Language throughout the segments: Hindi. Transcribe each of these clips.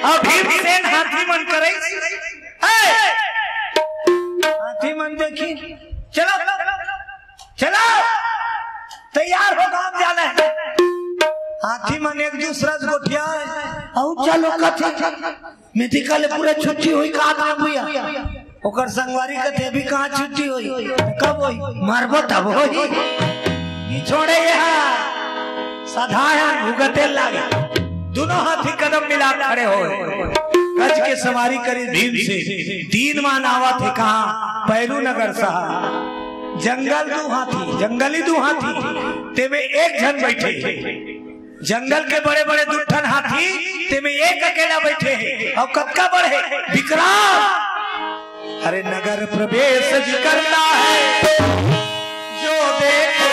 और भीमसेन हाथी मन करे हाथी मन देखी चलो चलो तैयार हो काम जाना है। हाथी मन एक दूसरा से गोठिया चलो कथे मेडिकल पूरा छुट्टी हुई का भैया ओकर संगवारी कथे अभी कहाँ छुट्टी हुई कब हुई मारबो तब हुई छोड़े यहाँ साधारण भुगते लागे दोनों हाथी कदम मिला खड़े हो गज के सवारी करी भीम से 3 मान आवा थे कहा पैरू नगर साहब जंगल 2 हाथी जंगली 2 हाथी ते में एक जन बैठे जंगल के बड़े बड़े दुठन हाथी ते में एक अकेला बैठे और कक्का बढ़े विक्रांत अरे नगर प्रवेश करना है जो देखे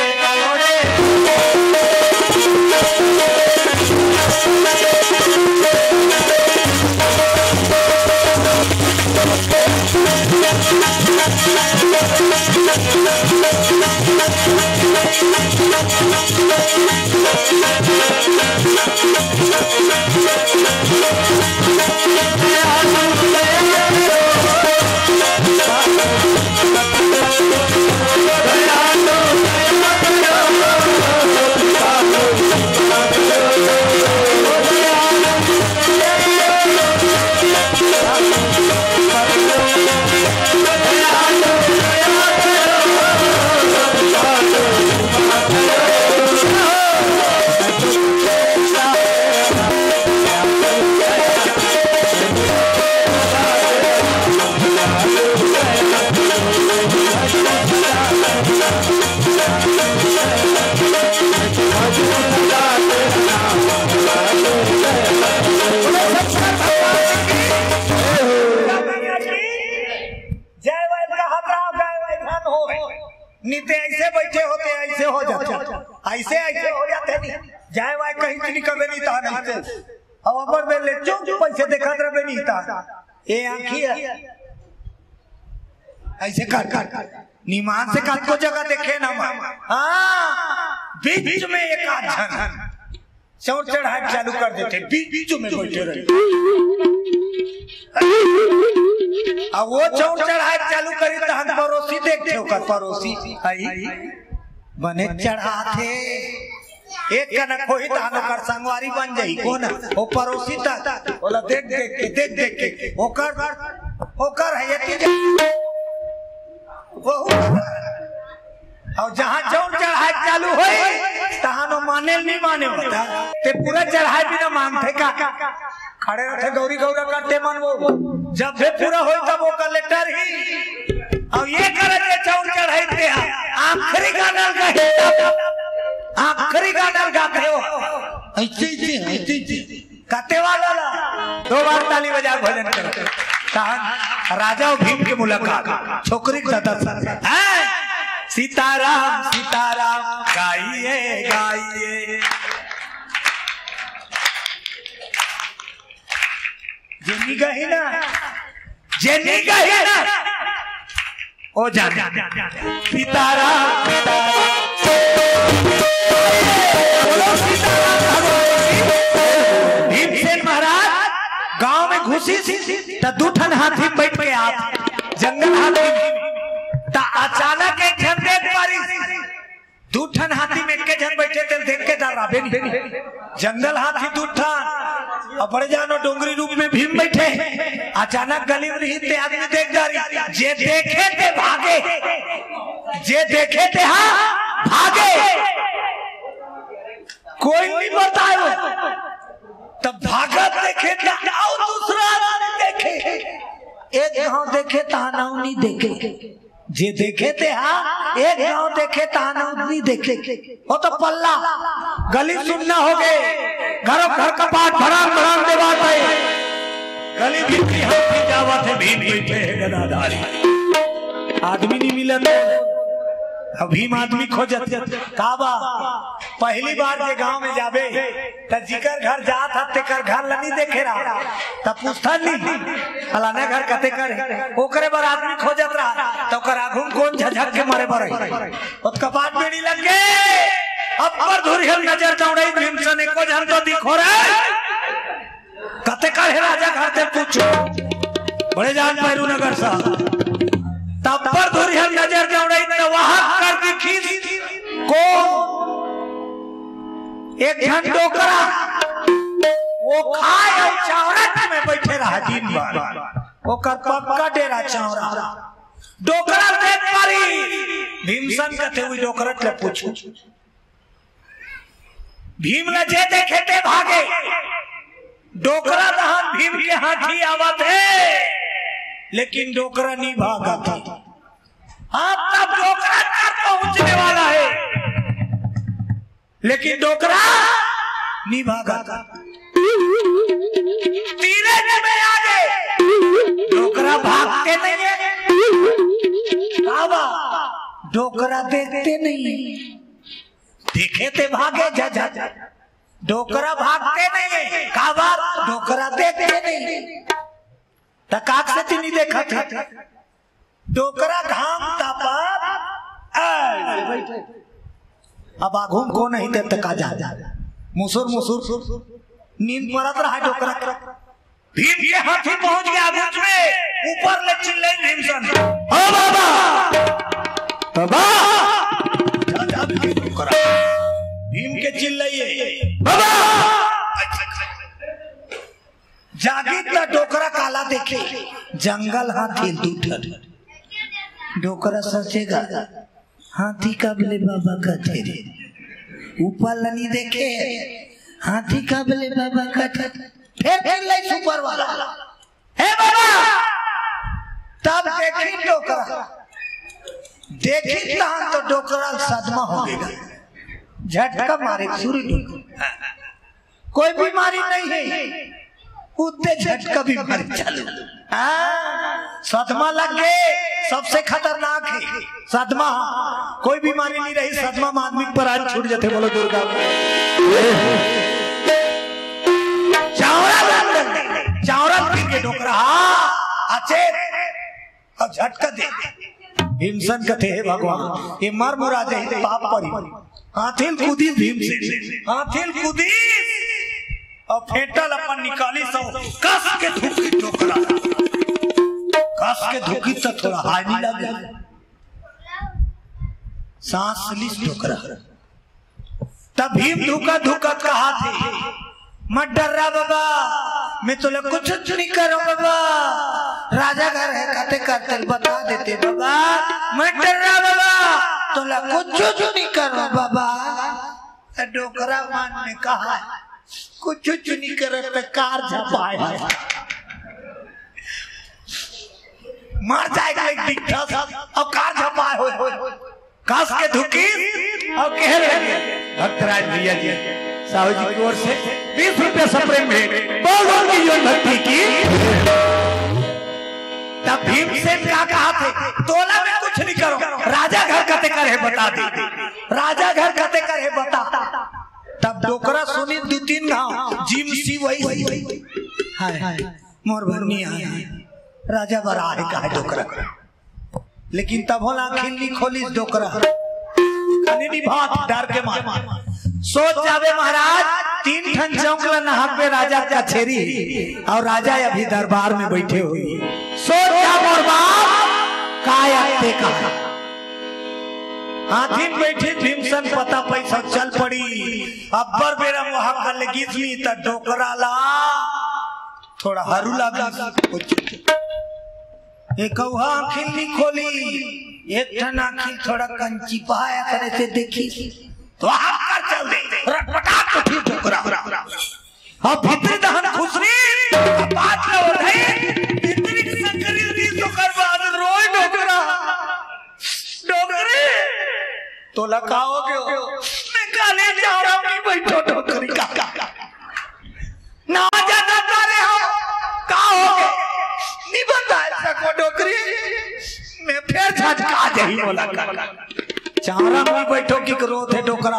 नीते ऐसे बैठे होते ऐसे हो जाते ऐसे हो जाते जाए वाय कहीं नहीं कभी नहीं था नहीं अब अबर बेले चुप पैसे देखा रहे नहीं था ये आंखी है ऐसे काट निमान से काट को जगह देखे ना हाँ बीच में एक आध चौड़ चढ़ाई चालू कर देते बीच में बैठे रहे अब वो चौड़ चढ़ाई चालू करी तो हम पड़ोसी देखते होकर पड़ोसी बने चढ़ाते एक कनक होई तो हम कर संगवारी बन जाई कौन वो पड़ोसी था बोला देख के ओकर है ये और जहाँ चौड़ चढ़ाई चालू होई तहां माने नहीं माने होता ते पूरा चढ़ाई भी ना मानते का खड़े रहे गौरी गौरा करते मन वो जब भी पूरा हो तब वो कलेक्टर ही और ये करे चौड़ चढ़ाते आखिरी गाना गाते हो कहते वाला 2 बार ताली बजा भजन करो राजा और भीम की मुलाकात छोकरी सीताराम सीताराम गाइए गाइए जेनी गही ना ओ जा सीताराम भीमसेन महाराज गांव में घुसी तो 2 ठन हाथी बैठ के आप जंगल हाथी ता अचानक एक जन देख पारी 2 ठन हाथी में के जन बैठे थे देख के डराबे नहीं जंगल हाथी 2 ठन और बड़े जानो डोंगरी रूप में भीम बैठे अचानक गली में ही आदमी देख जा रही जे देखे थे भागे जे देखे थे हाँ भागे कोई नहीं बताए तब भागत देखे थे और दूसरा देखे एक गांव देखे ताना नहीं देखे जे देखे थे हाँ एक गांव देखे ताना नहीं देखे वो तो पल्ला गली सुनना हो गए घर का पाठ भरान देवा गली भी हाथी जावा थे भीम बैठे गदाधारी आदमी नहीं मिला तो भीम आदमी खोजत काबा पहली बार जे गांव में जाबे त जिकर घर जात ह तेकर घर नहीं देखे रहा त पूछता नहीं फलाने घर कते कर ओकरे बार आदमी खोजत रहा तो ओकर आगुम कौन झझक के मारे बरे ओत कपाट बेड़ी लग के अब पर धुरियन नजर दौड़ई भीमसेन को जन तो दिखो रे कते कहे राजा घर से पूछो बड़े जान पैरू नगर सा तब पर धुरिहर नजर दौड़ई तो वहां कर दिखी को एक घंटा डोकरा वो खाए और चावरत में बैठे रहा दिन भर वो कर पक्का डेरा चावरा डोकरा देख पारी भीमसन कथे हुई डोकरा के पूछो भीम ने जे देखे ते भागे डोकरा दहन भीम के हाथी आवत है लेकिन डोकरा नहीं भागा था हाँ तब डोकरा तक पहुंचने वाला है लेकिन डोकरा नहीं भागा था तीरे में आगे डोकरा भागते नहीं है बाबा डोकरा देखते नहीं देखे थे भागे जा जा जा डोकरा भागते नहीं है काबा डोकरा देखते नहीं तकाक से नहीं देखा था डोकरा घाम तापा अब आघूम को नहीं देते का जा जा मुसुर मुसुर नींद मरत रहा डोकरा भीम के हाथी पहुंच गया बीच में ऊपर ले चिल्ले भीमसन ओ बाबा बाबा भीम के चिल्लाइए बाबा जागी तो डोकरा काला देखे जंगल हाथी दूठर डोकरा सोचेगा हाथी कबले बाबा का तेरे ऊपर लनी देखे हाथी कबले बाबा का फिर ले सुपर वाला हे बाबा तब देखी डोकरा देखी तो डोकरा सदमा हो गया झटका मारे सूर्य कोई बीमारी नहीं है उतने झटका बीमारी चलो सदमा लग गए सबसे खतरनाक है सदमा कोई बीमारी नहीं रही सदमा में आदमी पर आज छूट जाते बोलो दुर्गा चावरा पीट के डोकरा अच्छे और झटका दे भीमसन कथे है भगवान ये मर मुरा जाए पाप पड़ी हाथिल कूदी भीम से हाथिल कूदी और फेंटल अपन निकाली सो कस के धुकी डोकरा कस के धुकी तो थोड़ा हानि लगे सांस लिस डोकरा तब भीम धुका धुका कहा थे मत डर रहा बाबा मैं तुझे कुछ नहीं करूँ बाबा राजा घर है कहते करते बता देते बाबा मत डर रहा बाबा तुझे कुछ नहीं करूँ बाबा डोकरा मान ने कहा कुछ नहीं करे तो कार झपाए मर जाएगा एक दिखा सा और कार झपाए हो कस के धुकी और कह रहे भक्तराज भैया जी साहू जी की ओर से 20 रुपया सप्रे में बोल भक्ति की तब भीम से क्या कहा थे तोला में कुछ नहीं करो राजा घर कते करे बता दे राजा घर कते करे बता तब डोकरा सुनी 2-3 गांव जिम सी वही हाय मोर भरनी आया राजा बड़ा है कहा डोकरा लेकिन तब होला खिल्ली खोली डोकरा नहीं भात डर के मार सोच जावे महाराज 3 ठन चौकला नहा पे राजा का छेरी और राजा अभी दरबार में बैठे हुए सोच जा मोर बाप कायते कहा हाथी बैठी भीमसन पता पैसा चल पड़ी अब्बर बेरा वहां कर लगी त डोकरा ला थोड़ा हरू लगा एक आखिल नहीं खोली एक ठन आखिल थोड़ा कंची पाया करे से देखी तो कर चल दे रटपटाट तो फिर डोकरा अब भीतर दहन खुसरी बात न हो रही इतनी संकरी दी तो करवाद रोज डोकरा डोकरे तो लगाओगे मैं काले चावड़ा में बैठो डोकरी का ना जाता तारे हो का हो नहीं बता सको डोकरी मैं फिर झटका जही बोला चावड़ा में बैठो की क्रोध है डोकरा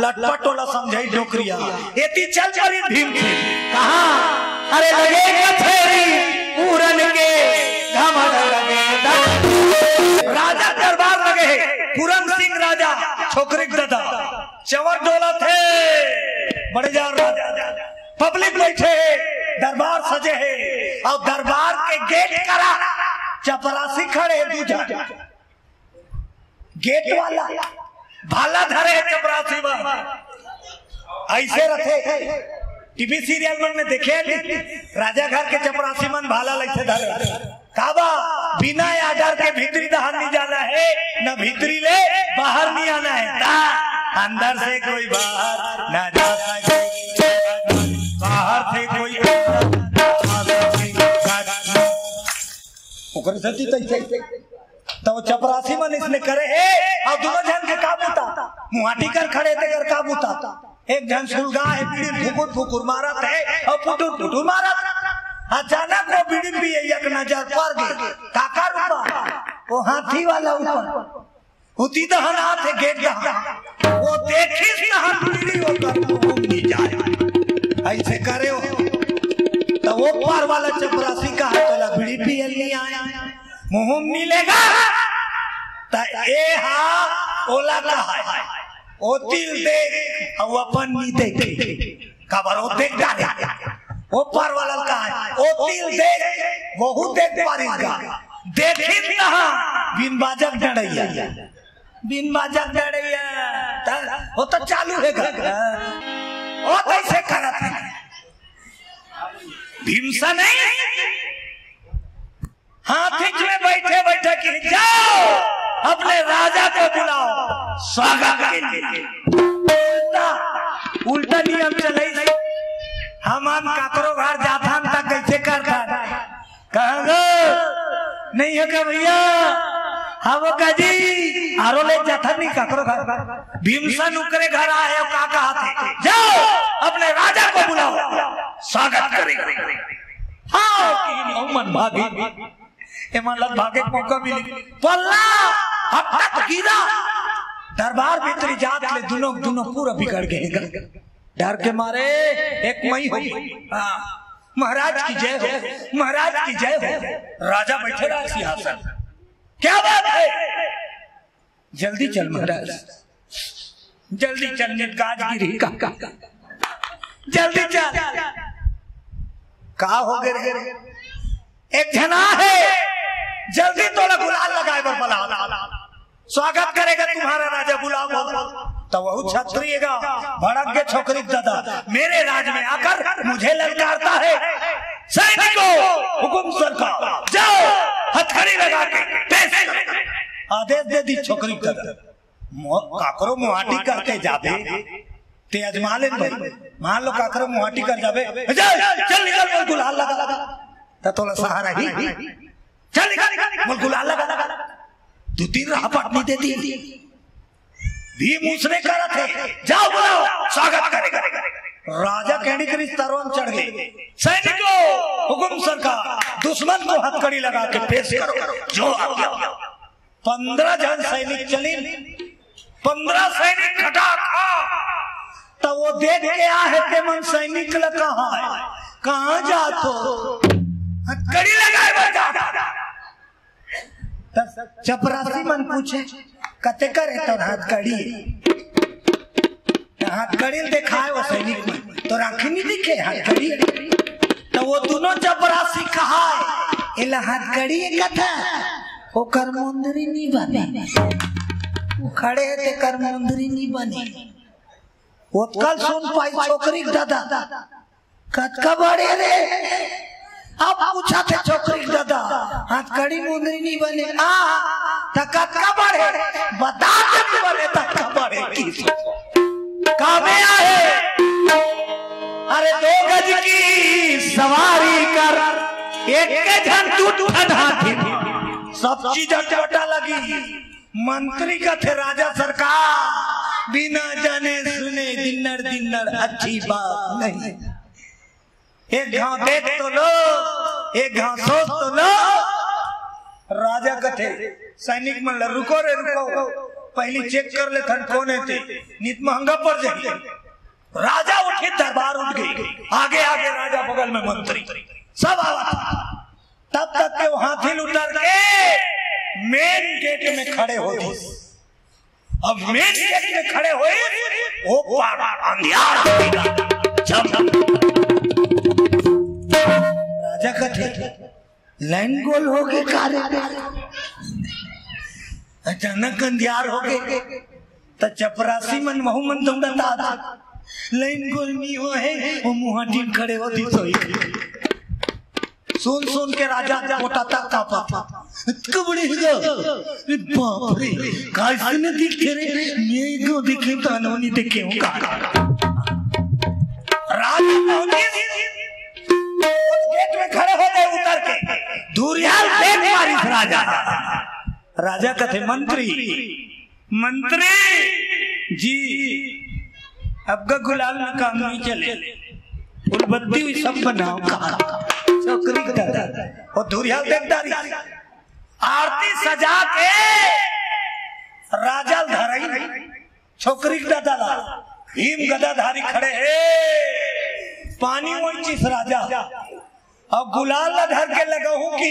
लटपटोला समझाई डोकरिया एती चल चली भीम से कहा अरे लगे कथेरी पूरन के घमंड लगे राजा दरबार लगे पूरन सिंह राजा छोकरे दादा चवर डोला थे बड़े जान राजा पब्लिक बैठे दरबार सजे है और दरबार के गेट करा चपरासी खड़े दूजा गेट वाला भाला धरे चपरासी ऐसे रखे टीवी सीरियल में देखे राजा घर के चपरासी मन भाला लगे धरे काबा बिना आर्डर के भीतरी दहार नहीं जाना है न भीतरी ले बाहर नहीं आना है अंदर से कोई बाहर ना जा बाहर से कोई तो चपरासी मन इसने करे है और दोनों जन के काबूता मुहाटी कर खड़े थे कर काबूता एक जन सुलगा है बीड़ी फुकुर फुकुर मारत है और फुटुर फुटुर मारत अचानक वो बीड़ी भी एक नजर पड़ गई काका रूपा वो हाथी वाला ऊपर उती दहन हाथ है गेट दहन वो देखी दहन बीड़ी वो कर नहीं जाए ऐसे करे हो तो वो पार वाला चपरासी का हाथ वाला बीड़ी पियल नहीं आया मुंह मिलेगा तो ए हा ओला का है ओ तिल देख और अपन नहीं देख खबर वो देख डाले वो पार वाला का है ओ तिल देख वो देख पारिगा देखी कहां बिन बाजक डड़ैया बिन बाजक डड़ैया वो तो चालू है ओ कैसे करत है भीमसा नहीं हाथी में बैठे बैठे कि जाओ अपने राजा को बुलाओ स्वागत के लिए उल्टा नियम चले हम काकरो घर जाता तक कैसे करता कहा नहीं है क्या भैया हाँ का जी आरो ले जाता नहीं काकरो घर भीमसन उकरे घर आए का कहा थे जाओ अपने राजा को बुलाओ स्वागत करेगा हाँ मन भागी लग भागे मौका मिली पल्ला अब तक गिरा दरबार भीतरी जात ले दोनों पूरा बिगड़ गए डर के मारे एक मई हो महाराज की जय हो महाराज की जय हो राजा बैठे रहा सिंहासन क्या बात है जल्दी चल महाराज जल्दी चल गाजगिरी का जल्दी चल का हो गए एक जना है जल्दी तोला गुलाल लगाए बर बला स्वागत करेगा तुम्हारा राजा बुलाओ तो वह क्षत्रिय का भड़क के छोकरी दादा मेरे राज में आकर मुझे ललकारता है सैनिकों हुकुम सरकार जाओ हथकड़ी लगा के पेश आदेश दे दी छोकरी दादा काकरो मुहाटी करके जाबे ते अजमा ले मान लो काकरो मुहाटी कर जाबे चल निकल गुलाल लगा तो तोला सहारा ही चल निकल गुलाल लगा दो तीन राह पटनी दे दी भीम उसने करा थे जाओ बुलाओ स्वागत करेगा राजा कहने के तरवन चढ़ गए सैनिकों हुकुम सरकार दुश्मन को हथकड़ी लगा के पेश करो जो आ गया 15 जन सैनिक चली 15 सैनिक खटा खा तो वो देख के आ है के मन सैनिक कहाँ जातो हथकड़ी लगाए बजा चपरासी मन पूछे कते करे तो हथकड़ी दिखाए वो सैनिक में तो राखी नहीं दिखे हथकड़ी तो वो दोनों चपरासी कहा इला हथकड़ी कथा वो करमुंदरी नहीं बने वो खड़े थे करमुंदरी नहीं बने वो कल सुन पाई छोकरी दादा कतका बड़े रे अब पूछा थे छोकरी दादा हथकड़ी मुंदरी नहीं बने कतका बड़े बता दे बने तक बड़े की कामे आए अरे 2 गज की सवारी कर एक जन टूट हाथी सब चीज चोटा लगी मंत्री का थे राजा सरकार बिना जाने सुने दिनर अच्छी बात नहीं एक घाव देख तो लो एक घाव सोच तो लो राजा कथे सैनिक मन रुको रे रुको पहली चेक कर ले थन कौन थे नित महंगा पड़ जाए राजा उठे दरबार उठ गई आगे आगे राजा बगल में मंत्री सब आवा तब तक के हाथी उतर के मेन गेट में खड़े हो अब मेन गेट में खड़े हुए वो अंधियार जब राजा कथे लाइन गोल हो गए कारे अचानक अंधियार हो गए तो चपरासी मन महू मन दौड़ता था लाइन गोल नहीं हो है वो मुहाटी खड़े होती सोई सुन सुन के राजा पोटा तक कापा कबड़े हो बाप रे कैसे न दिखे रे मैं को दिखे तो अनोनी दिखे हूं का राजा गेट में खड़े हो गए उतर के दूरियाल देख मारी राजा राजा कथे मंत्री मंत्री जी अब का गुलाल में काम नहीं चले फुलबत्ती हुई सब बनाओ छोकरी और दूरियाल देखदारी आरती सजा के राजा धरई छोकरी डाला भीम गदाधारी खड़े है पानी वही चीज राजा अब गुलाल धर के लगा हूं कि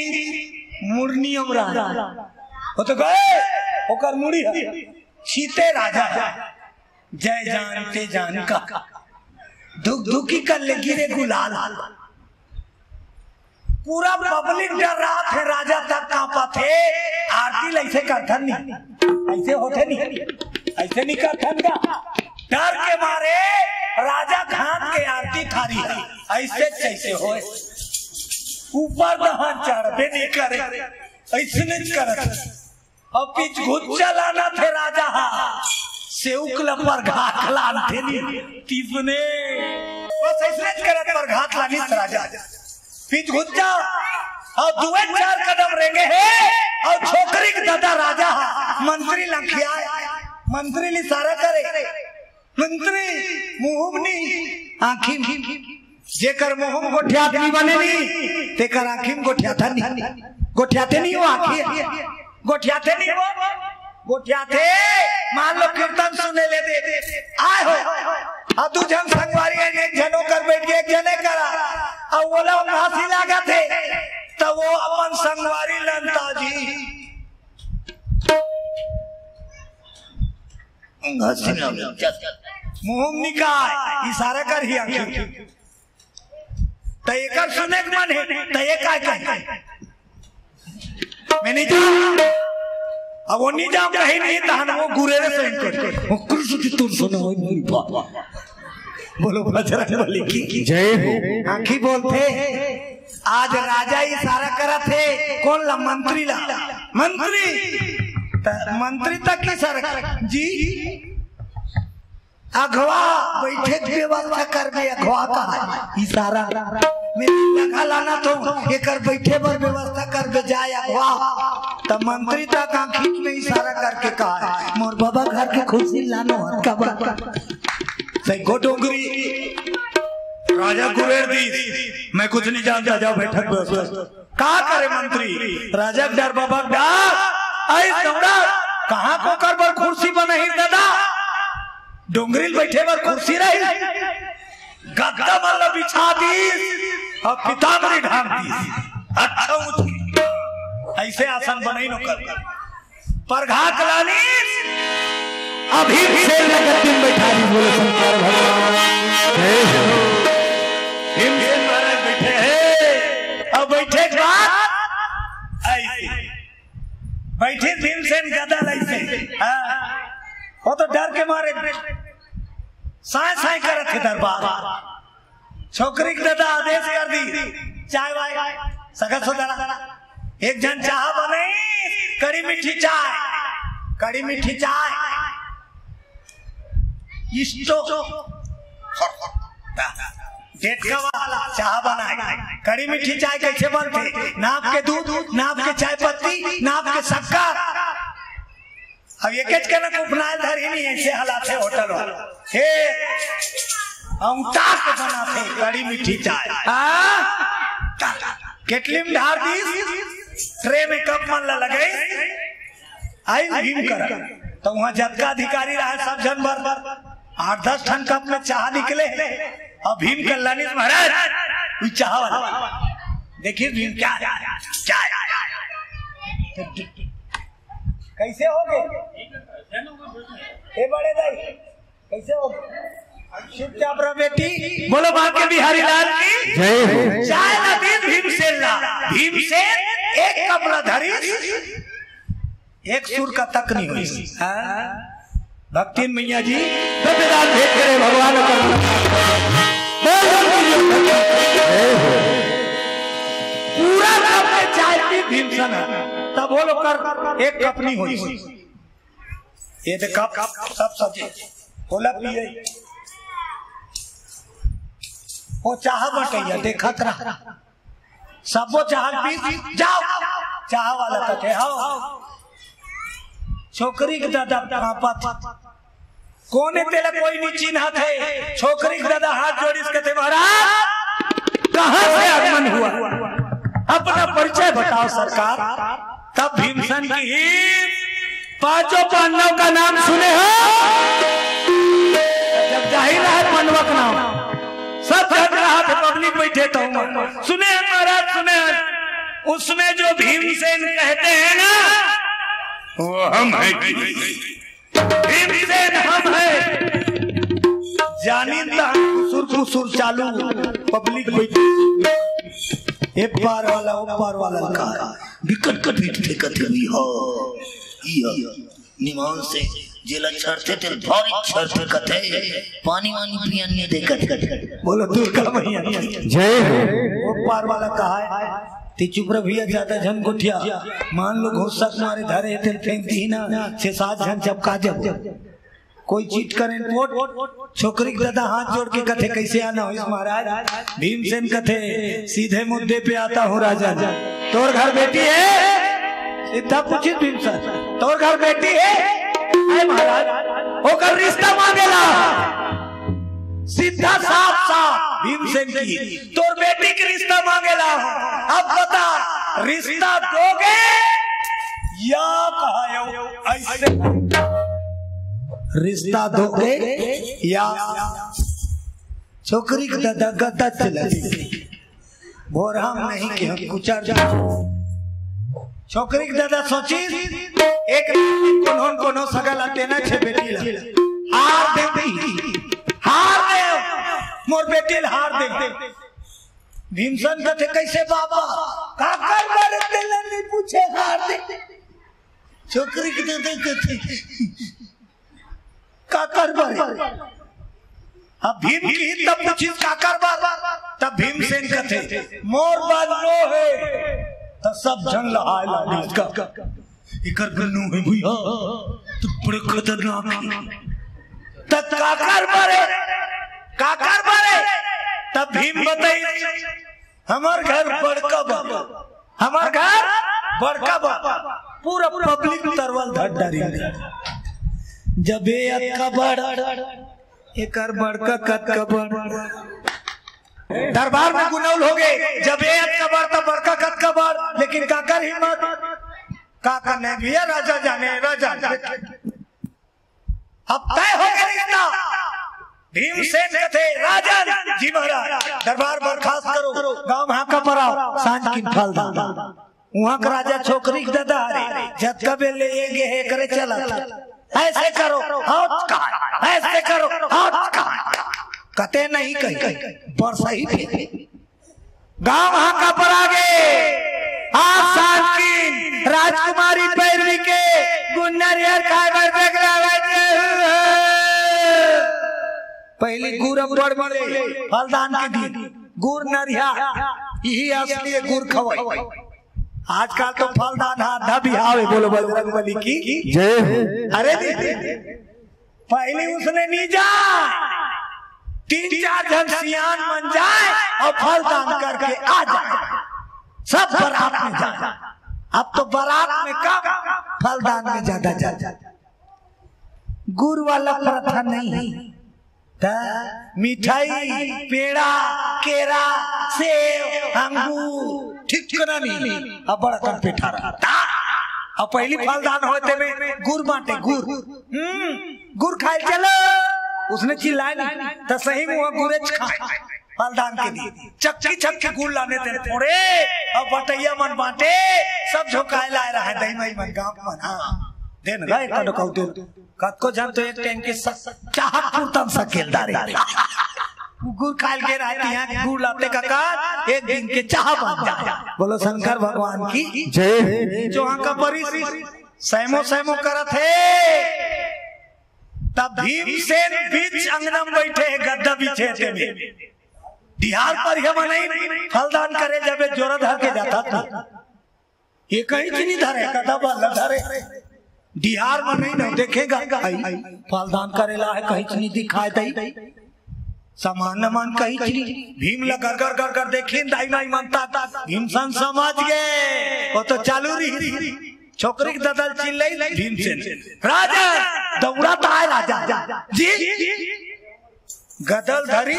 मुड़नी वो तो गए होकर मुड़ी सीते राजा जय जानते जान का दुख दुखी कर लेगी रे गुलाल पूरा पब्लिक डर रहा थे राजा तक कांपा थे आरती ऐसे करता नहीं ऐसे होते नहीं ऐसे नहीं करता डर के मारे राजा खान के आरती थारी ऐसे कैसे हो ऊपर दहान चढ़ते नहीं करे ऐसे नहीं करे अब बीच गुच्चा लाना थे राजा सेवकला पर घाट लाना थे नहीं तीसने बस ऐसे करे पर घाट लानी राजा बीच गुच्चा और दुए 4 कदम रेंगे है और छोकरी के दादा राजा मंत्री लंखिया मंत्री ली सारा करे मंत्री मुहमनी आँखी जेकर मुहम गोठियात नहीं बने नहीं तेकर आँखी में गोठियाता नहीं गोठियाते नहीं हो आँखी गोठियाते नहीं हो गोठियाते मान लो कीर्तन सुने ले दे आए हो अब दू जन संगवारी एक जनों कर बैठ के एक जने करा और वो लोग हंसी लगा थे तो वो अपन संगवारी लंता जी मुंह निकाल इशारा कर ही आंखें तो एक सुने के मन है तो एक काय मैं नहीं जाऊँ अब वो नहीं जाऊँ कहीं नहीं तहन वो गुरेरे से वो कृष्ण की तुम सुनो बोलो बजरंगबली की जय हो आंखी बोलते आज राजा इशारा करा थे कौन ला मंत्री मंत्री तक इशारा जी अगवा बैठे व्यवस्था कर गए अगवा का इशारा लगा लाना तो एक बैठे पर व्यवस्था कर जाए अगवा तो मंत्री तक आंखी में इशारा करके कहा मोर बाबा घर के खुशी लानो सही डोंगरी राजा कुबेर दी मैं कुछ नहीं जानता जाओ बैठक कहा करे मंत्री राजा डर बाबा कहा को कर बर कुर्सी पर नहीं दादा डोंगरी बैठे बर कुर्सी रही गद्दा वाला बिछा दी और पितामरी ढांक दी अच्छा ऐसे आसन बने न कर पर घाट लानी अभी से नगर दिन बैठा दी बोले शंकर भगवान भीमसेन महाराज बैठे हैं अब बैठे ऐसे बैठे भीमसेन गदा ऐसे वो तो डर के मारे साय साय करत थे दरबार छोकरी के दादा आदेश कर दी चाय वाय सगा सोदरा एक जन चाह बने कड़ी मीठी चाय डेट का वाला चाह बनाए कड़ी मीठी चाय कैसे बनते नाप के दूध नाप के चाय पत्ती नाप के शक्कर अब ये के ना उपनाय धर ही नहीं ऐसे हालात है होटल वाला हे अंता के बनाते कड़ी मीठी चाय केटली में ढार दी ट्रे में कप मन लगे आई भीम कर तो वहाँ जतका अधिकारी रहा सब जन भर 8-10 टन कप में चाह निकले और भीम कल्याणी महाराज चाह वाला देखिए भीम क्या कैसे हो गए बड़े भाई कैसे हो चुपचाप रह बेटी। बोलो बांके बिहारी लाल की जय हो। चाय नदी भीमसेन ला, भीमसेन एक कपड़ा धरी, एक सुर का तक नहीं हुई। भक्ति मैया जी भगवान पूरा कप में चाय पी भीमसेन, तब बोलो कर एक कप नहीं हुई। ये तो कप सब सजे बोला पिए, वो चाह बटैया देखत रहा, सब वो चाह पी जाओ, चाह वाला कथे हो छोकरी के दादा पापा कोने तेला कोई नहीं चिन्हत है। छोकरी के दादा हाथ जोड़ी इसके थे, महाराज कहां से आगमन हुआ, अपना परिचय बताओ सरकार। तब भीमसेन की पांचों पांडवों का नाम सुने हो, जब जाहिर है पांडवों का नाम सब जग रहा था, पब्लिक बैठे तो सुने महाराज सुने। उसमें जो भीमसेन कहते हैं ना वो हम है, भीमसेन हम है। जानिंदा सुर चालू पब्लिक बैठी, एक पार वाला वो पार वाला का विकट कट फेंकत हुई हो निमान से जेला छड़ते थे भारी छड़ते कथे पानी वानी पियन नहीं देखत। बोलो दुर्गा मैया जय हो। वो पार वाला कहा है ती चुप रह भैया, ज्यादा झन गुठिया मान लो घोषक मारे धरे तेल फेंक दी ना 6-7 झन चपका जब कोई चीट करें पोट। छोकरी दादा हाथ जोड़ के कथे कैसे आना हो महाराज। भीमसेन कथे सीधे मुद्दे पे आता हूँ राजा, तोर घर बेटी है सीधा पूछी भीमसेन, तोर घर बेटी है महाराज, होकर रिश्ता मांगेला सीधा साफ साफ भीमसेन की, तोर बेटी की रिश्ता मांगेला। अब बता रिश्ता दोगे या कहा ऐसे, रिश्ता दोगे या छोकरी का दादा गद्दा चला बोर हम नहीं कि हम कुचर। छोकरी का दादा सोची एक कोनो सगल अटेना छे बेटी हार देती, हार दे मोर बेटी हार दे। भीमसेन कथे कैसे बाबा काकर बारे तेल नहीं पूछे हार दे। छोकरी के दादा कथे काकर बारे, अब भीम की तब पूछी काकर बारे, तब भीमसेन कथे मोर बात नो है, तो सब जन लहाय लाली इसका इकर गन्नू है भैया तो बड़े खतरनाक है। तब काकर बारे तब भीम बताई हमार घर बड़का बाबा, हमार घर बड़का बाबा, पूरा पब्लिक तरवल धड़ारी जब एकर बड़का कद कबड़ दरबार में गुनौल हो गए, जब कबर तो बड़का कद कबर, लेकिन काकर हिम्मत काका ने भैया राजा जाने राजा अब तय हो गया रिश्ता। भीमसेन कहते राजन जी महाराज दरबार बर्खास्त करो, गांव हाका पर आओ, सांझ की फल दादा वहां का राजा छोकरी के दादा अरे जब कबे ले ये है करे चला ऐसे करो ऐसे करो कहते नहीं कहीं पर सही थे। गांव हाका पर आ गए, आज सांझ की राजकुमारी पैरवी के गुन्नर यार पहले गुड़ बड़ बड़े फलदान के दिन गुड़ नरिया यही असली गुड़ खवाई। आजकल तो फलदान आधा भी हावे, बोलो बजरंगबली की जय। अरे पहले उसने नहीं जा 3-4 जन सियान बन जाए और फलदान करके आ जाए, सब बारात में जाए। अब तो बारात में कम फलदान में ज्यादा जाता, गुड़ वाला प्रथा नहीं, मिठाई पेड़ा केरा सेब अंगूर ठीक नहीं, अब बड़ा कम पेठा रहा। अब पहली फलदान होते में गुड़ बांटे, गुड़ खाए चलो, उसने चिल्लाए नहीं तो सही मुँह गुड़े खाए फलदान के लिए चक्की गुड़ लाने थे थोड़े, अब बटैया मन बांटे सब झोंकाए लाए रहा है दही मई मन गाँव मन। देन गए कदो कहू दे कत को जान तो एक टाइम के चाहत पूर्तन सकेलदार गुड़ खाल के रहती हैं गुड़ लाते का एक दिन के चाह बन जाए। बोलो शंकर भगवान की जय। जो का परिस सैमो सैमो करत है तब भीमसेन बीच अंगना में बैठे गद्दा बिछे थे बिहार पर हम नहीं फलदान करे जब जोरा धर के जाता था ये कहीं नहीं धरे गद्दा बल्ला धरे बिहार में नहीं ना देखेगा फलदान करेला है कहीं नहीं दिखाई दे सामान नमान कहीं चली भीम लगा कर कर कर देखी दाई नाई मनता भीमसन समझ गए वो तो चालू रही छोकरी की ददल चिल्लाई भीमसेन राजा दौड़ाता है राजा जी गदल धरी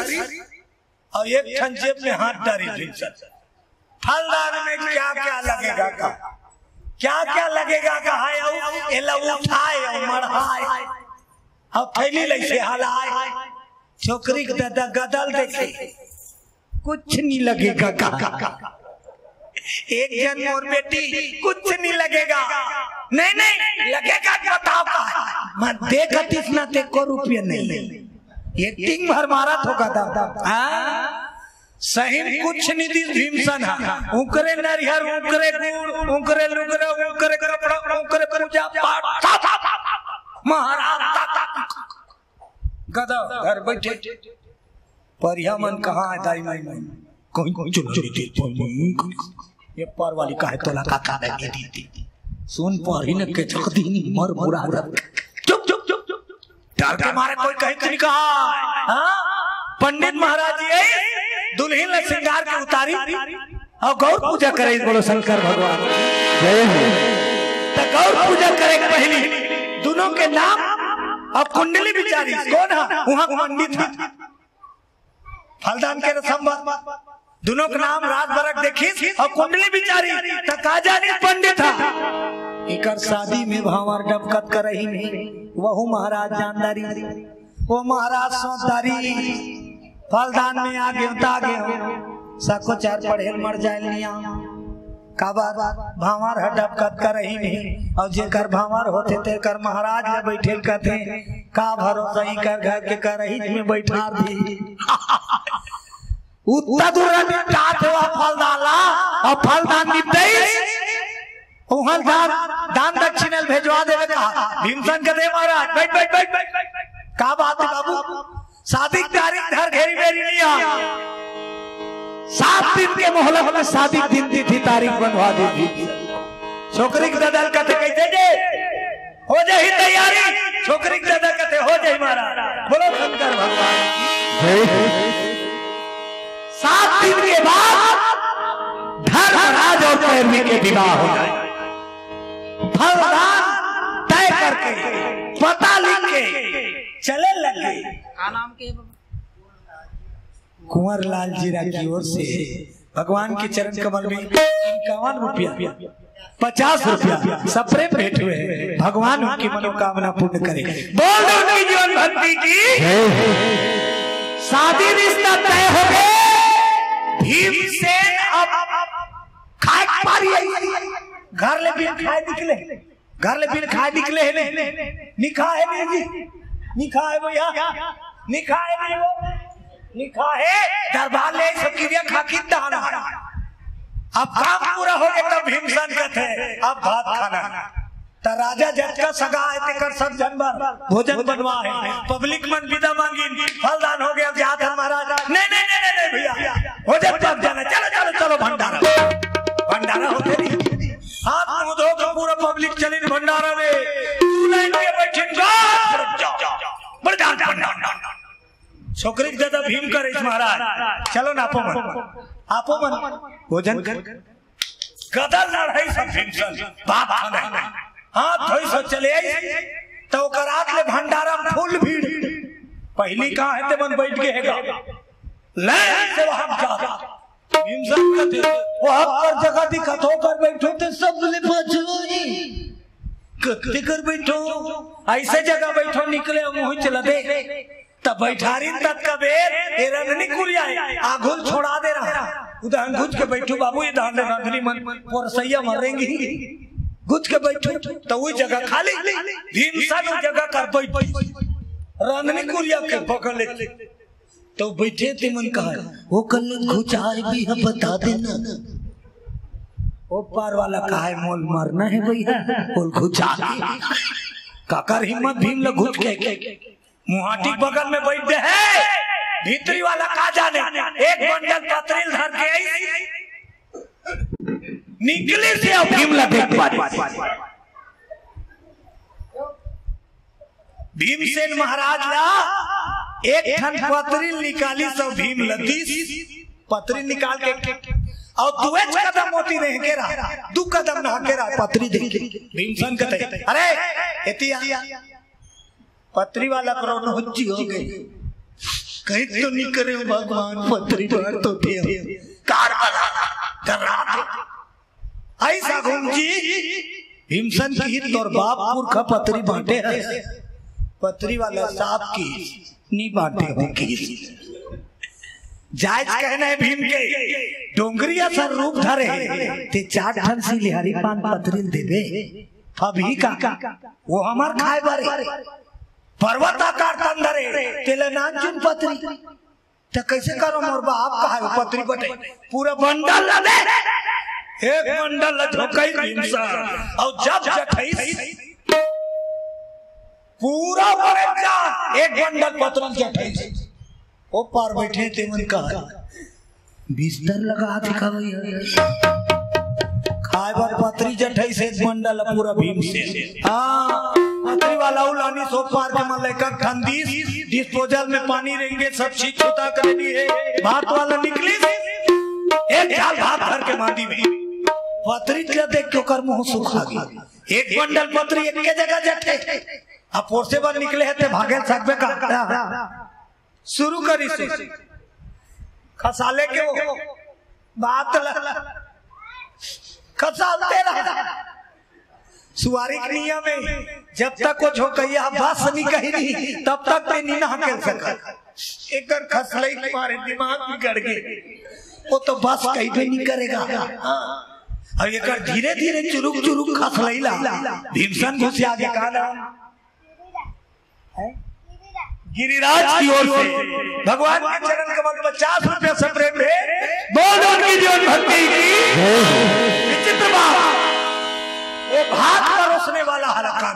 और एक ठन जेब में हाथ डाली भीमसेन फलदान में क्या क्या लगेगा का क्या क्या लगेगा का है एला उठाए मढ़ाए और थैली लैसे हलाए छोकरी का दादा गदल देखे कुछ नहीं लगेगा का एक जन और बेटी कुछ नहीं लगेगा नहीं नहीं लगेगा बताओ का मैं देखत इतना ते को रुपये नहीं एक्टिंग भर मारा ठोका था सही कुछ नहीं दी भीमसन उकरे नरिहर उकरे गुड़ उकरे लुगरा उकरे कपड़ा उकरे पूजा पाठ महाराज गदा घर बैठे परिया मन कहाँ है दाई माई मन कोई कोई चुन ये पर वाली काहे तोला काका दे दी सुन पर ही न के चकदी नहीं मर बुरा चुप चुप चुप चुप डर के मारे कोई कहे नहीं कहा हां पंडित महाराज जी दुल्हन ने श्रृंगार के उतारी और गौर पूजा करे बोलो शंकर भगवान जय हो। तो गौर पूजा करे पहली दोनों के नाम अब कुंडली बिचारी कौन है वहां पंडित था फलदान के रसम दोनों का नाम रात बरक देखी और कुंडली बिचारी तका जानी पंडित था एकर शादी में भावर डबकत कर रही नहीं वहु महाराज जानदारी वो महाराज सोदारी फलदान में आगे उतागे सको चार पढ़े मर जाए लिया काबार भावर डबकत कर रही नहीं और जेकर भावर होते ते कर महाराज ले बैठे कहते का भरोसा ही कर घर के कर रही में बैठा दी उतना दूर टाट हुआ फलदाला और फलदान दान दक्षिणा भेजवा देवे कहा भीमसन के दे महाराज बैठ बैठ बैठ बैठ का बात है बाबू शादी की तारीख घर घेरी मेरी नहीं आ 7 दिन के मोहल्ले में शादी दिन दी थी तारीख बनवा दी थी छोकरी के दादा कहते कैसे हो जाए तैयारी छोकरी के दादा कहते हो जाए महाराज बोलो शंकर भगवान 7 दिन के बाद धर्मराज और पैरवी के विवाह हो जाए फलदान तय करके पता लिख के चले लगे नाम के कुंवर लाल जीरा की ओर से भगवान के चरण कमल में 51 रुपया 50 रुपया सपरे भेंट हुए हैं भगवान उनकी मनोकामना पूर्ण करे बोल दो उनकी जीवन भक्ति की शादी रिश्ता तय हो गए भीमसेन अब खाए पारी घर ले बिन खाए निकले घर ले बिन खाए निकले निकाह है नहीं जी निकाह है भैया निकाह है नहीं वो निकाह है दरबार ले सब क्रिया खाकी दाना अब काम पूरा हो गया तब भीमसेन कहते अब भात खाना तो राजा जज का सगा है कर सब जानवर भोजन बनवा है पब्लिक मन विदा मांगी फलदान हो गया जात महाराज नहीं नहीं नहीं नहीं भैया हो जाए तब जाना चलो चलो चलो भंडारा भंडारा होते नहीं हाथ मुंह धो के पूरा पब्लिक चली भंडारा में तू लाइन में बैठे बढ़ जा छोकरी के दादा भीम करे महाराज चलो ना आपो मन भोजन गदल लड़ाई सब भीमसन बाप खाना हाथ धोई सब चले आई तो रात ले भंडारा में फुल भीड़ पहली कहाँ है मन बैठ के हैगा ले से वहां जा भीमसन कहते वहां पर जगह दिखत होकर बैठो तो सब ले बचोई कत्ते कर बैठो ऐसे जगह बैठो निकले मुंह चला दे तब बैठारी तक का बेर ये रंधनी कुरिया आघुल छोड़ा दे रहा उधर घुस के बैठो बाबू ये दान रंधनी मन और सैया मरेंगी गुज के बैठे तो वही जगह खाली भीमसन जगह कर बैठ रांधनी कुरिया के पकड़ ले तो बैठे थे मन कहा वो कल घुचार भी है बता देना वो पार वाला कहा है मोल मरना है भैया बोल घुचा काकर हिम्मत भीम लोग घुस के मुहाटी बगल में बैठे है भीतरी वाला का जाने एक बंडल पत्रिल धर के आई निकले से भीम ला देख पा भीमसेन महाराज ला एक ठन पत्रिल निकाली सब भीम लतीस पत्रिल निकाल के और दुए कदम मोती नहीं के रहा दू कदम ना के रहा पत्री देखी भीमसेन कहते अरे एतिया पत्री वाला प्रोन हुज्जी हो गई कहीं तो नहीं करे भगवान पत्री बार तो थे कार वाला कर रहा था ऐसा घूम जी भीमसेन की हित और बाप पुरखा पत्री बांटे है पत्री वाला साहब की नहीं बांटे होगी जायज कहना है भीम के डोंगरिया सर रूप धरे ते 4 ठन सी लिहारी पान पत्री देवे अभी का वो हमार खाए बारे पर्वत आकार तंदरे तेले नान चुन पत्री तो कैसे करो मोर बाप का है पत्री बटे पूरा बंडल ला दे एक बंडल झोकई भीमसेन और जब जठई पूरा एक बंडल पत्रों जठई वो पार बैठे थे मन का बिस्तर लगा दिखा भैया खाए बार पत्री जठई से बंडल पूरा भीमसेन हाँ पत्री वाला उलानी सो पार के मन लेकर ठंडी डिस्पोजल में पानी रहेंगे सब चीज छुटा कर दी है भात वाला निकली एक झाल भात भर के मांडी में पत्री क्या देख के कर मुंह सुखा गया एक बंडल पत्री एक के जगह जठे अब पोरसे बार निकले है ते भागे सकबे का शुरू करी से खसाले के वो बात खसालते रहा सुवारी के नियम में जब तक वो झोकैया बस नहीं कही नहीं तब तक ते नहीं ना खेल सका एक खसले मारे दिमाग बिगड़ गए वो तो बस कहीं भी नहीं करेगा और ये कर धीरे धीरे चुरुक चुरुक खसलैला भीमसेन घुस आगे काला गिरिराज की ओर से भगवान के चरण कमल में 50 रुपया से प्रेम है बोलो उनकी जीवन भक्ति की विचित्र बात वो भात परोसने वाला हलाका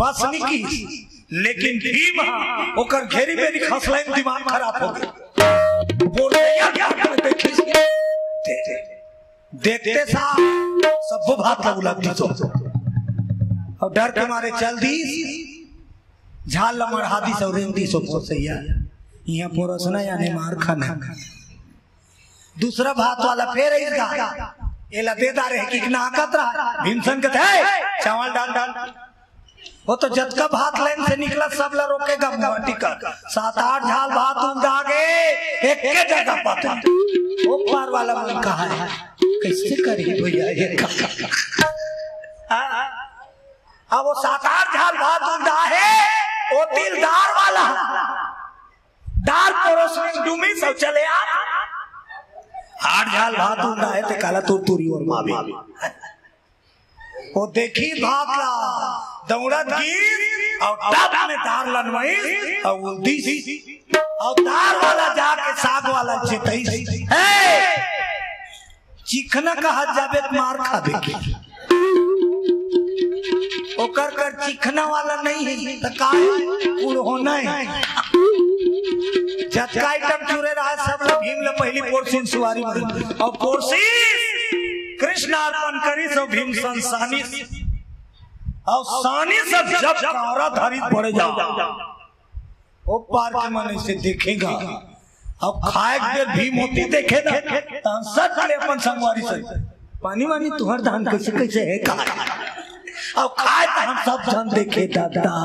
बस नहीं की लेकिन भीम होकर घेरी मेरी खसले दिमाग खराब हो गया बोले क्या देखते साहब सब भात लगती तो और डर के मारे चल दी झाल लमर हादी सौ रेंदी सो पोसैया यहाँ पोरसना यानी मार खाना दूसरा भात वाला फेर इसका ये लतेदार रहे कि नाकत रहा भीमसेन कहते हैं चावल डाल डाल वो तो जतका भात लाइन से निकला सब ला रोकेगा माटी का 7-8 झाल भात उड़ा गए एक के जगह पता वो पार वाला मन कहा है कैसे करेगी भैया ये अब वो 7-8 झाल भात उड़ा है वो दिलदार वाला दाल परोस में डूमी सब चले आ 8 झाल भात उड़ा है ते काला तुरतुरी और मावी वो देखी भागला दौड़त गिर और टप में दार लनवाई और उल्दी और दार वाला जाके साग वाला चितई चिखना का हाथ जाबे मार खा देगी ओकर कर चिखना वाला नहीं है तो का पूरा होना है जतका आइटम चुरे रहा सब लोग भीम ले पहली पोर्सिन सुवारी में और पोर्सिन कृष्ण अर्पण करी सो भीमसेन सानी और सानी सब जब कारा धारी पड़े जाओ वो पार के मन से देखेगा अब खाए के भीम होती देखे ना सच ले अपन संगवारी से पानी वानी तुहर धान कैसे कैसे है का अब खाए तो हम सब धन देखे दादा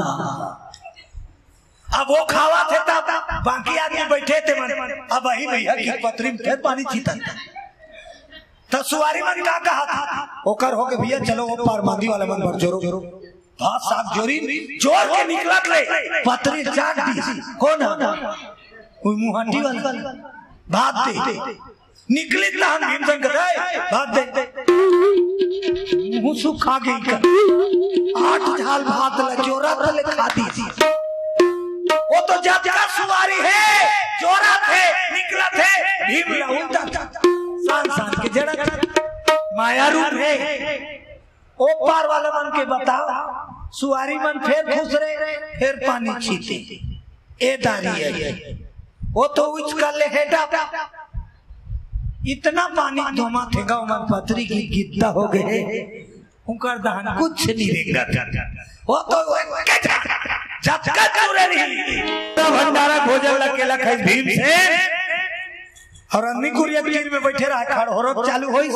अब वो खावा थे तब बाकी आदमी बैठे थे मन अब वही भैया की पत्री में फिर पानी चीता तो सुवारी मन का कहा था ओकर हो के भैया चलो वो पार मांदी वाला मन भर जोरो भात साग जोरी जोर के निकला ले पत्री चाट दी कौन है कोई मुहांडी वाला भात दे निकले हम भीमसेन कहते भात दे मुंह सुखा गई कर 8 झाल भात ला जोरा तले खाती थी। वो तो जब का सुवारी है जोरा थे निकला थे भीम उल्टा सान के जड़ा माया रूप है। ओ पार वाला मन के बताओ सुवारी मन फिर खुश रहे फिर पानी छीते ए दारी है। वो तो उचका ले हेटा इतना पानी धोमा थे गाँव में पथरी की गिद्दा हो गए उनकर दहन कुछ नहीं रहेगा। वो तो झटका चुरे नहीं भंडारा भोजन लकेला खाई भीम से और अन्नी कुरिया तीर में बैठे रहा खड़ हो चालू होई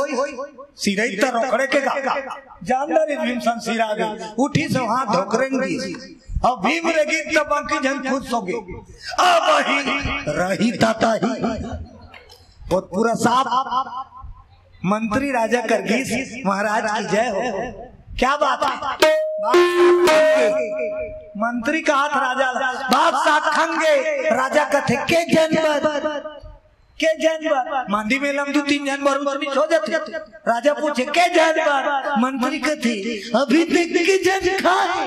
सिरई तर रोकड़े के जानदारी भीम सन सिरा गई उठी से हाथ धोकरेंगी और भीम रेगी तब बाकी जन खुश हो गए। अब ही रही ताता ही बहुत पूरा साफ मंत्री राजा करगीस महाराज की जय हो। क्या बात है मंत्री का हाथ राजा बाप साथ खंगे राजा कथे के जानवर मांडी में लम 2-3 जानवर उसमें सो जाते। राजा पूछे के जानवर मंत्री कथे अभी तक के जन खाए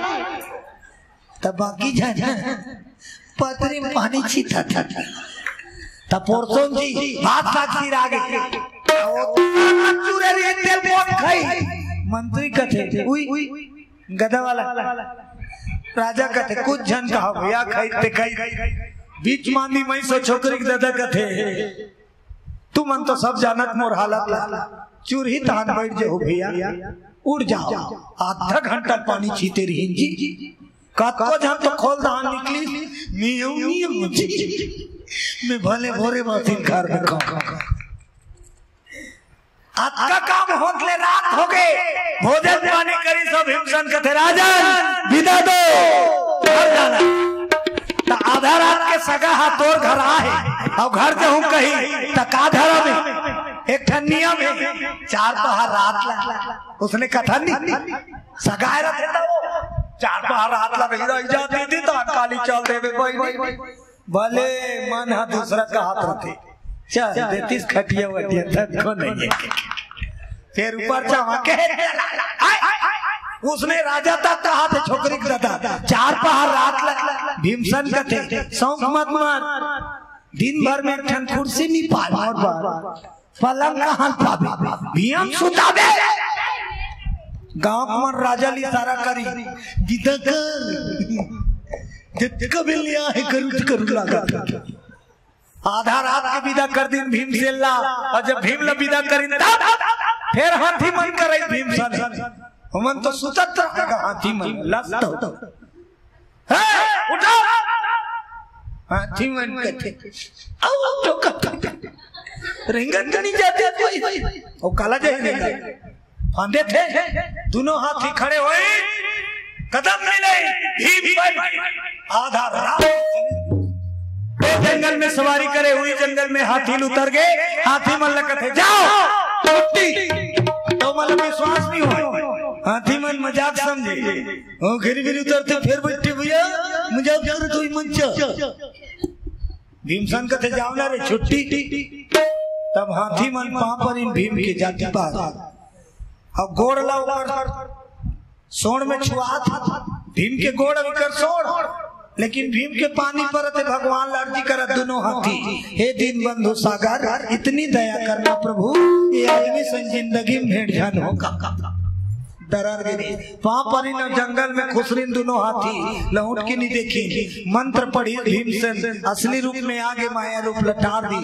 तब बाकी जान पतरी में पानी छीता था तब पोरसों जी बात साक्षी रागे चूरे रे तेल बहुत खाई मंत्री कथे उई गधा वाला राजा कथे कुछ जन कहा भैया खाई बीच मांदी मई सो छोकरी के दादा कथे तू मन तो सब जानत मोर हालत चूर ही तान बैठ जो भैया उड़ जाओ आधा घंटा पानी छीते रही जी कतो जहां तो खोल दान निकली नियम मैं भले भोरे बातिन कार में आज का काम होतले रात हो गए भोजन पानी करी सब हिमसन कथे राजन विदा दो घर जाना ता आधा रात के सगा हाथ तोर घर आए और घर से हूँ कही तका धरा में एक ठनिया में 4 पहर रात ला उसने कथा नहीं सगाए रखे था वो 4 पहर रात ला रही जाती थी तो काली चाल देवे कोई भले मन हा दूसरा का हाथ रखे चल देतीस खटिया वटिया तक को नहीं है फिर ऊपर चावा के उसने राजा तक कहा था छोकरी का दादा 4 पहर रात भीमसन का थे सौंफ मत दिन भर में ठन कुर्सी नहीं पाए और पलंग कहां पावे भीम सुतावे गांव में राजा ली सारा करी विदा कर कभी लिया है करू लगा आधा रात के विदा कर दिन भीम से ला और जब भीम ला विदा करिन फिर हाथी मन करे भीमसन हमन तो सुतत रहेगा हाथी मन लस्त है उठो हाथी मन कहते आओ टोका रिंगन नहीं जाते कोई वो काला जाए फांदे थे दोनों हाथी खड़े हुए कदम मिले भीम आधा रात जंगल में सवारी करे हुई जंगल में हाथी उतर गए हाथी मन लगे जाओ तो मतलब विश्वास नहीं हो हाथी मन मजाक समझे ओ गिरी गिरी उतरते फिर बैठे भैया मजाक कर तो मंच भीमसन कथे जाओ ना रे छुट्टी तब हाथी मन पांव पर इन भीम के जाति पार अब गोड़ ला ऊपर सोड़ में छुआ था भीम के गोड़ अभी सोड़ लेकिन भीम के पानी पर भगवान लड़ती कर दोनों हाथी हे दीन बंधु सागर इतनी दया करना प्रभु ये आदमी से जिंदगी में भेंट जान होगा डर गई वहां पर इन जंगल में खुसरिन दोनों हाथी लौट के नहीं देखी मंत्र पढ़ी भीम से असली रूप में आगे माया रूप लटार दी।